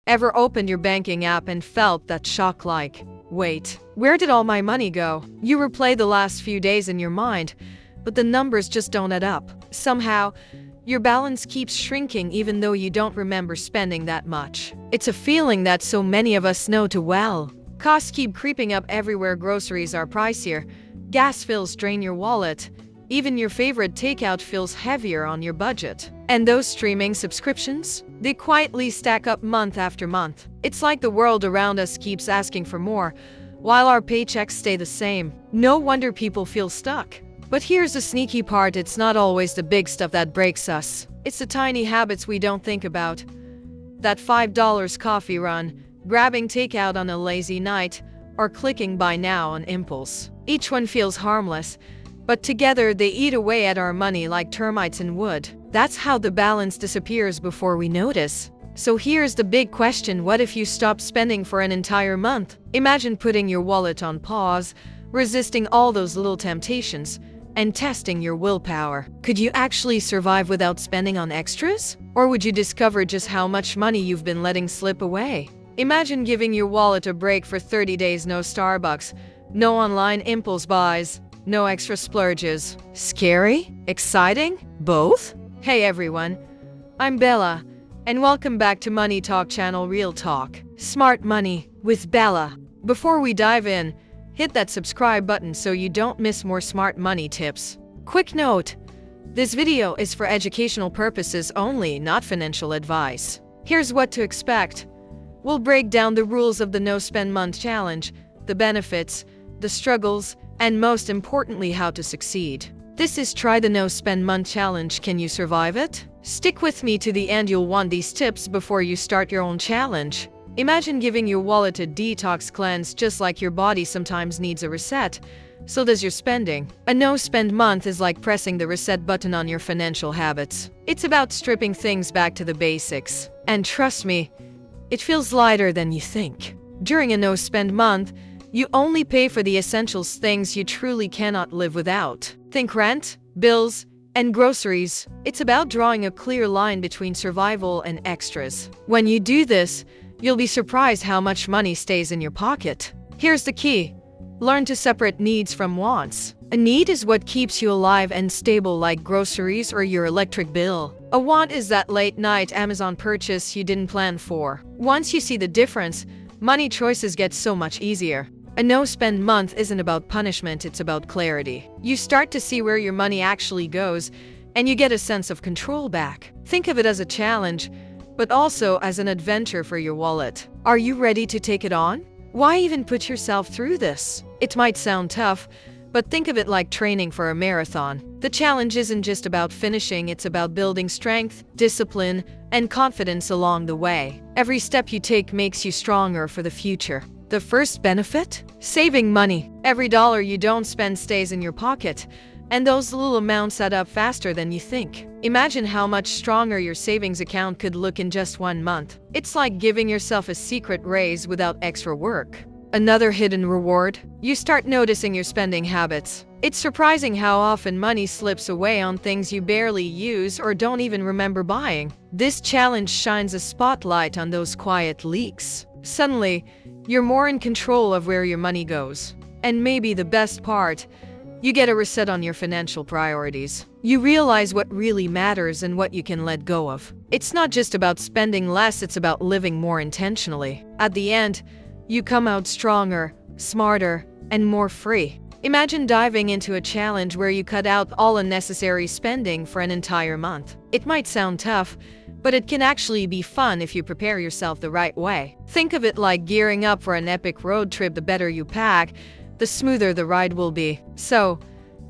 Ever opened your banking app and felt that shock like, wait, where did all my money go? You replay the last few days in your mind, but the numbers just don't add up. Somehow, your balance keeps shrinking even though you don't remember spending that much. It's a feeling that so many of us know too well. Costs keep creeping up everywhere. Groceries are pricier, gas fills drain your wallet, even your favorite takeout feels heavier on your budget. And those streaming subscriptions? They quietly stack up month after month. It's like the world around us keeps asking for more, while our paychecks stay the same. No wonder people feel stuck. But here's the sneaky part: it's not always the big stuff that breaks us. It's the tiny habits we don't think about. That $5 coffee run, grabbing takeout on a lazy night, or clicking buy now on impulse. Each one feels harmless, but together they eat away at our money like termites in wood. That's how the balance disappears before we notice. So here's the big question: what if you stopped spending for an entire month? Imagine putting your wallet on pause, resisting all those little temptations, and testing your willpower. Could you actually survive without spending on extras? Or would you discover just how much money you've been letting slip away? Imagine giving your wallet a break for 30 days. No Starbucks, no online impulse buys, no extra splurges. Scary? Exciting? Both? Hey everyone, I'm Bella, and welcome back to Money Talk channel. Real Talk, Smart Money with Bella. Before we dive in, hit that subscribe button so you don't miss more smart money tips. Quick note: this video is for educational purposes only, not financial advice. Here's what to expect. We'll break down the rules of the No Spend Month Challenge, the benefits, the struggles, and most importantly, how to succeed. This is Try the No Spend Month Challenge. Can you survive it? Stick with me to the end. You'll want these tips before you start your own challenge. Imagine giving your wallet a detox cleanse. Just like your body sometimes needs a reset, so does your spending. A no-spend month is like pressing the reset button on your financial habits. It's about stripping things back to the basics. And trust me, it feels lighter than you think. During a no-spend month, you only pay for the essentials, things you truly cannot live without. Think rent, bills, and groceries. It's about drawing a clear line between survival and extras. When you do this, you'll be surprised how much money stays in your pocket. Here's the key: learn to separate needs from wants. A need is what keeps you alive and stable, like groceries or your electric bill. A want is that late-night Amazon purchase you didn't plan for. Once you see the difference, money choices get so much easier. A no-spend month isn't about punishment, it's about clarity. You start to see where your money actually goes, and you get a sense of control back. Think of it as a challenge, but also as an adventure for your wallet. Are you ready to take it on? Why even put yourself through this? It might sound tough, but think of it like training for a marathon. The challenge isn't just about finishing, it's about building strength, discipline, and confidence along the way. Every step you take makes you stronger for the future. The first benefit? Saving money. Every dollar you don't spend stays in your pocket, and those little amounts add up faster than you think. Imagine how much stronger your savings account could look in just 1 month. It's like giving yourself a secret raise without extra work. Another hidden reward: you start noticing your spending habits. It's surprising how often money slips away on things you barely use or don't even remember buying. This challenge shines a spotlight on those quiet leaks. Suddenly, you're more in control of where your money goes. And maybe the best part, you get a reset on your financial priorities. You realize what really matters and what you can let go of. It's not just about spending less, it's about living more intentionally. At the end, you come out stronger, smarter, and more free. Imagine diving into a challenge where you cut out all unnecessary spending for an entire month. It might sound tough, but it can actually be fun if you prepare yourself the right way. Think of it like gearing up for an epic road trip. The better you pack, the smoother the ride will be. So,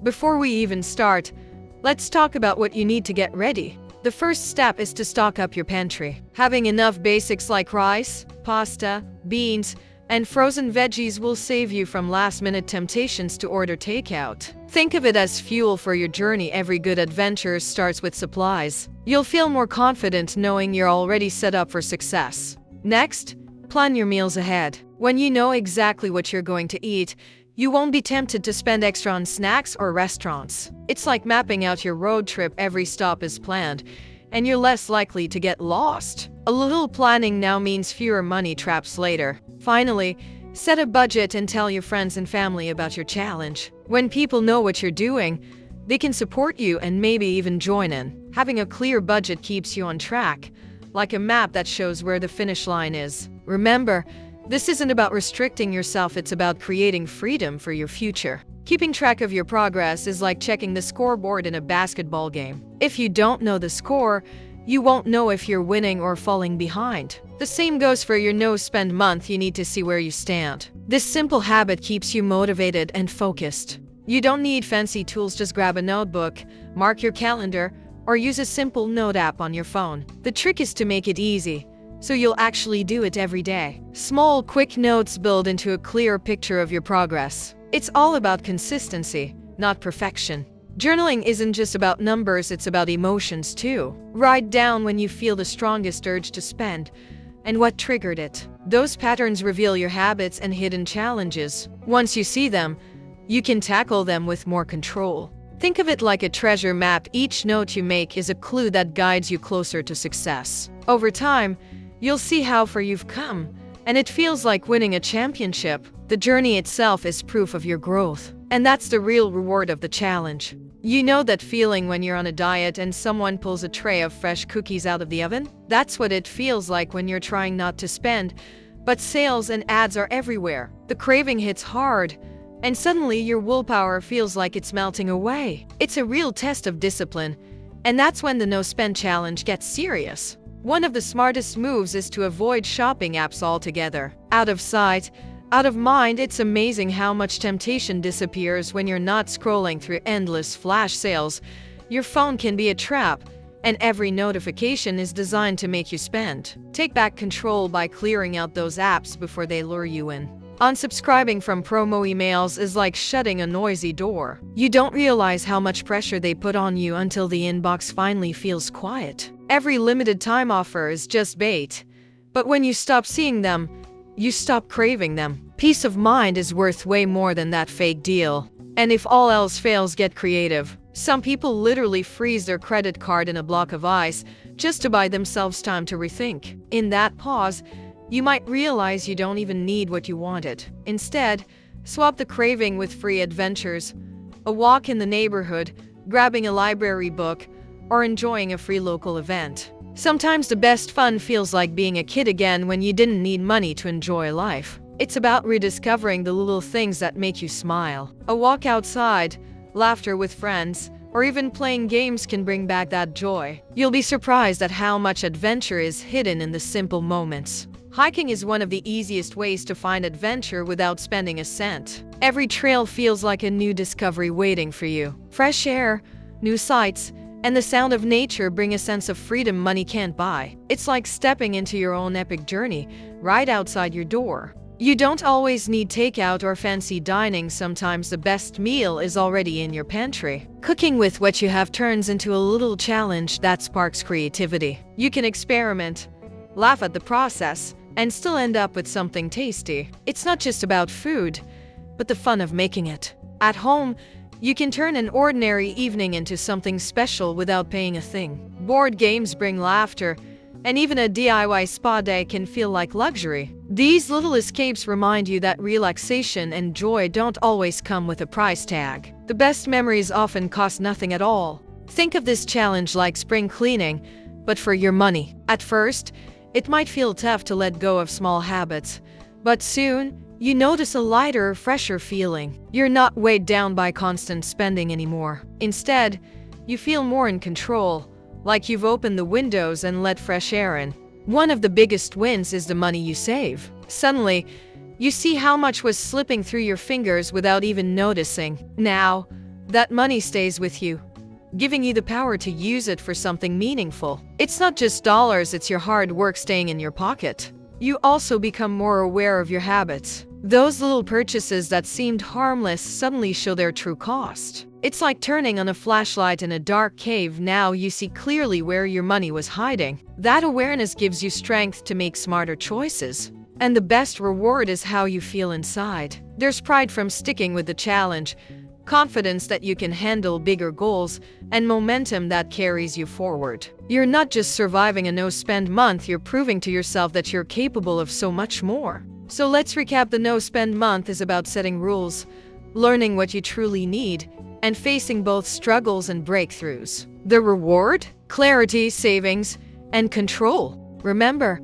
before we even start, let's talk about what you need to get ready. The first step is to stock up your pantry. Having enough basics like rice, pasta, beans, and frozen veggies will save you from last-minute temptations to order takeout. Think of it as fuel for your journey. Every good adventure starts with supplies. You'll feel more confident knowing you're already set up for success. Next, plan your meals ahead. When you know exactly what you're going to eat, you won't be tempted to spend extra on snacks or restaurants. It's like mapping out your road trip. Every stop is planned, and you're less likely to get lost. A little planning now means fewer money traps later. Finally, set a budget and tell your friends and family about your challenge. When people know what you're doing, they can support you and maybe even join in. Having a clear budget keeps you on track, like a map that shows where the finish line is. Remember, this isn't about restricting yourself, it's about creating freedom for your future. Keeping track of your progress is like checking the scoreboard in a basketball game. If you don't know the score, you won't know if you're winning or falling behind. The same goes for your no-spend month. You need to see where you stand. This simple habit keeps you motivated and focused. You don't need fancy tools, just grab a notebook, mark your calendar, or use a simple note app on your phone. The trick is to make it easy, so you'll actually do it every day. Small, quick notes build into a clear picture of your progress. It's all about consistency, not perfection. Journaling isn't just about numbers, it's about emotions too. Write down when you feel the strongest urge to spend and what triggered it. Those patterns reveal your habits and hidden challenges. Once you see them, you can tackle them with more control. Think of it like a treasure map. Each note you make is a clue that guides you closer to success. Over time, you'll see how far you've come, and it feels like winning a championship. The journey itself is proof of your growth, and that's the real reward of the challenge. You know that feeling when you're on a diet and someone pulls a tray of fresh cookies out of the oven? That's what it feels like when you're trying not to spend, but sales and ads are everywhere. The craving hits hard, and suddenly your willpower feels like it's melting away. It's a real test of discipline, and that's when the no-spend challenge gets serious. One of the smartest moves is to avoid shopping apps altogether. Out of sight, out of mind. It's amazing how much temptation disappears when you're not scrolling through endless flash sales. Your phone can be a trap, and every notification is designed to make you spend. Take back control by clearing out those apps before they lure you in. Unsubscribing from promo emails is like shutting a noisy door. You don't realize how much pressure they put on you until the inbox finally feels quiet. Every limited time offer is just bait, but when you stop seeing them, you stop craving them. Peace of mind is worth way more than that fake deal. And if all else fails, get creative. Some people literally freeze their credit card in a block of ice just to buy themselves time to rethink. In that pause, you might realize you don't even need what you wanted. Instead, swap the craving with free adventures, a walk in the neighborhood, grabbing a library book, or enjoying a free local event. Sometimes the best fun feels like being a kid again when you didn't need money to enjoy life. It's about rediscovering the little things that make you smile. A walk outside, laughter with friends, or even playing games can bring back that joy. You'll be surprised at how much adventure is hidden in the simple moments. Hiking is one of the easiest ways to find adventure without spending a cent. Every trail feels like a new discovery waiting for you. Fresh air, new sights, and the sound of nature bring a sense of freedom money can't buy. It's like stepping into your own epic journey, right outside your door. You don't always need takeout or fancy dining. Sometimes the best meal is already in your pantry. Cooking with what you have turns into a little challenge that sparks creativity. You can experiment, laugh at the process, and still end up with something tasty. It's not just about food, but the fun of making it. At home, you can turn an ordinary evening into something special without paying a thing. Board games bring laughter, and even a DIY spa day can feel like luxury. These little escapes remind you that relaxation and joy don't always come with a price tag. The best memories often cost nothing at all. Think of this challenge like spring cleaning, but for your money. At first, it might feel tough to let go of small habits, but soon, you notice a lighter, fresher feeling. You're not weighed down by constant spending anymore. Instead, you feel more in control, like you've opened the windows and let fresh air in. One of the biggest wins is the money you save. Suddenly, you see how much was slipping through your fingers without even noticing. Now, that money stays with you, giving you the power to use it for something meaningful. It's not just dollars, it's your hard work staying in your pocket. You also become more aware of your habits. Those little purchases that seemed harmless suddenly show their true cost. It's like turning on a flashlight in a dark cave. Now you see clearly where your money was hiding. That awareness gives you strength to make smarter choices. And the best reward is how you feel inside. There's pride from sticking with the challenge, confidence that you can handle bigger goals, and momentum that carries you forward. You're not just surviving a no-spend month, you're proving to yourself that you're capable of so much more. So let's recap. The no-spend month is about setting rules, learning what you truly need, and facing both struggles and breakthroughs. The reward? Clarity, savings, and control. Remember,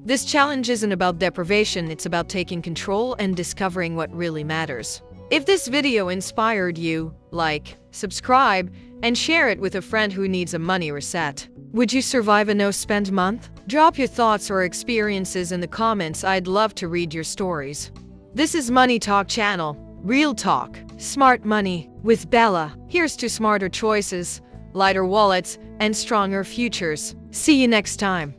this challenge isn't about deprivation, it's about taking control and discovering what really matters. If this video inspired you, like, subscribe, and share it with a friend who needs a money reset. Would you survive a no-spend month? Drop your thoughts or experiences in the comments. I'd love to read your stories. This is Money Talk Channel. Real talk. Smart money. With Bella. Here's to smarter choices, lighter wallets, and stronger futures. See you next time.